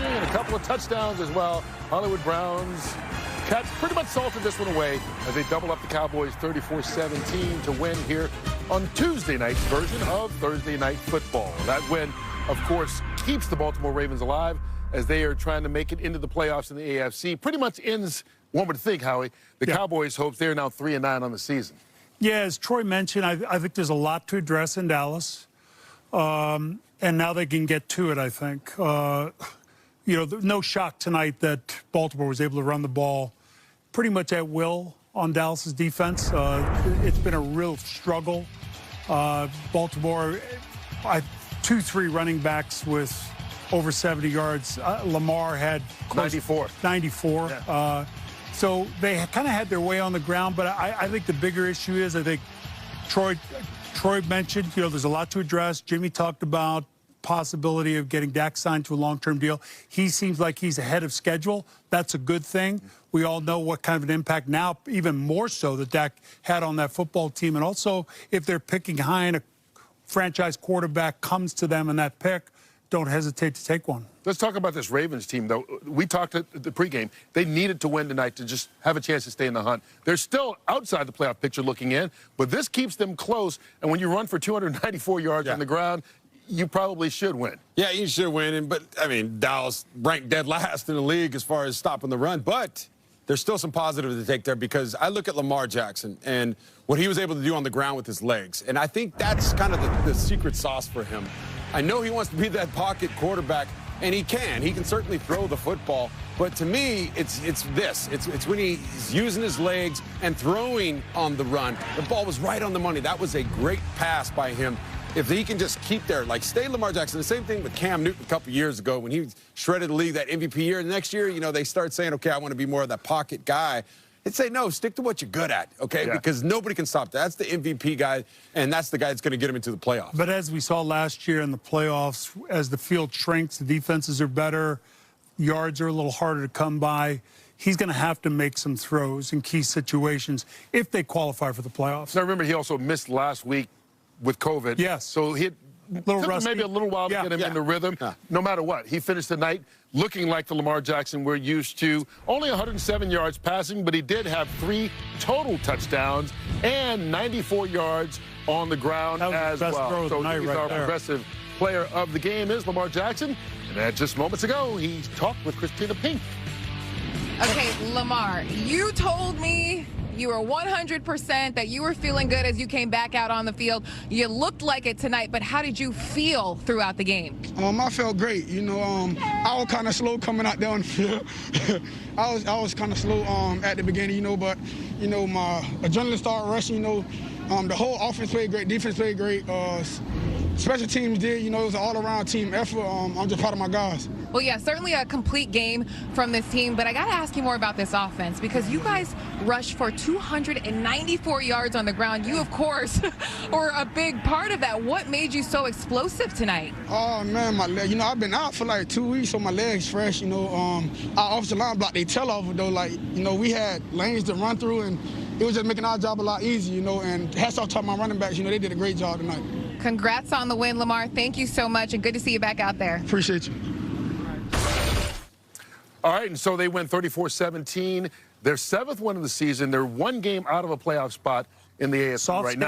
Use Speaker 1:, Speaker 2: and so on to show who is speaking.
Speaker 1: rushing and a couple of touchdowns as well. Hollywood Browns Cats pretty much salted this one away as they double up the Cowboys 34-17 to win here on Tuesday night's version of Thursday Night Football. That win, of course, keeps the Baltimore Ravens alive as they are trying to make it into the playoffs in the AFC. Pretty much ends, one would think, Howie, the Cowboys' hopes. They're now 3-9 on the season. Yeah, as Troy mentioned, I think there's a lot to address in Dallas. And now they can get to it, I think. You know, no shock tonight that Baltimore was able to run the ball pretty much at will on Dallas's defense. It's been a real struggle. Baltimore, 2-3 running backs with over 70 yards. Lamar had 94. Yeah. So they kind of had their way on the ground, but I think the bigger issue is, I think Troy mentioned, you know, there's a lot to address. Jimmy talked about possibility of getting Dak signed to a long-term deal. He seems like he's ahead of schedule. That's a good thing. We all know what kind of an impact now, even more so, that Dak had on that football team. And also, if they're picking high and a franchise quarterback comes to them in that pick, don't hesitate to take one. Let's talk about this Ravens team, though. We talked at the pregame. They needed to win tonight to just have a chance to stay in the hunt. They're still outside the playoff picture looking in, but this keeps them close. And when you run for 294 yards on the ground, you probably should win.
Speaker 2: Yeah, you should win. But, I mean, Dallas ranked dead last in the league as far as stopping the run. But there's still some positive to take there, because I look at Lamar Jackson and what he was able to do on the ground with his legs. And I think that's kind of the secret sauce for him. I know he wants to be that pocket quarterback, and he can. He can certainly throw the football. But to me, it's this. It's when he's using his legs and throwing on the run. The ball was right on the money. That was a great pass by him. If he can just keep there, like stay Lamar Jackson. The same thing with Cam Newton a couple years ago when he shredded the league, that MVP year. And next year, you know, they start saying, okay, I want to be more of that pocket guy. They'd say, no, stick to what you're good at, okay? Yeah. Because nobody can stop that. That's the MVP guy, and that's the guy that's going to get him into the playoffs. But as we saw last year in the playoffs, as the field shrinks, the defenses are better, yards are a little harder to come by. He's going to have to make some throws in key situations if they qualify for the playoffs. Now, remember, he also missed last week with COVID. Yes. So he took maybe a little while to get him in the rhythm. No matter what, he finished the night looking like the Lamar Jackson we're used to. Only 107 yards passing, but he did have 3 total touchdowns and 94 yards on the ground as well. So he's our progressive player of the game is Lamar Jackson. And just moments ago, he talked with Christina Pink.
Speaker 3: Okay, Lamar, you told me you were 100%, that you were feeling good as you came back out on the field. You looked like it tonight, but how did you feel throughout the game?
Speaker 4: I felt great. You know, I was kind of slow coming out there on the field. I was kind of slow at the beginning, you know, but, you know, my adrenaline started rushing, you know. The whole offense played great, defense played great. Special teams did, you know, it was an all-around team effort. I'm just proud of my guys.
Speaker 3: Well, yeah, certainly a complete game from this team, but I got to ask you more about this offense, because you guys rushed for 294 yards on the ground. You, of course, were a big part of that. What made you so explosive tonight?
Speaker 4: Oh, man, my leg. You know, I've been out for like 2 weeks, so my leg's fresh. You know, our offensive line block, they tell off, though. Like, you know, we had lanes to run through, and it was just making our job a lot easier, you know, and hats off to my running backs. You know, they did a great job tonight.
Speaker 3: Congrats on the win, Lamar. Thank you so much, and good to see you back out there.
Speaker 4: Appreciate you.
Speaker 1: All right, and so they win 34-17. Their 7th win of the season. They're 1 game out of a playoff spot in the AFC right now.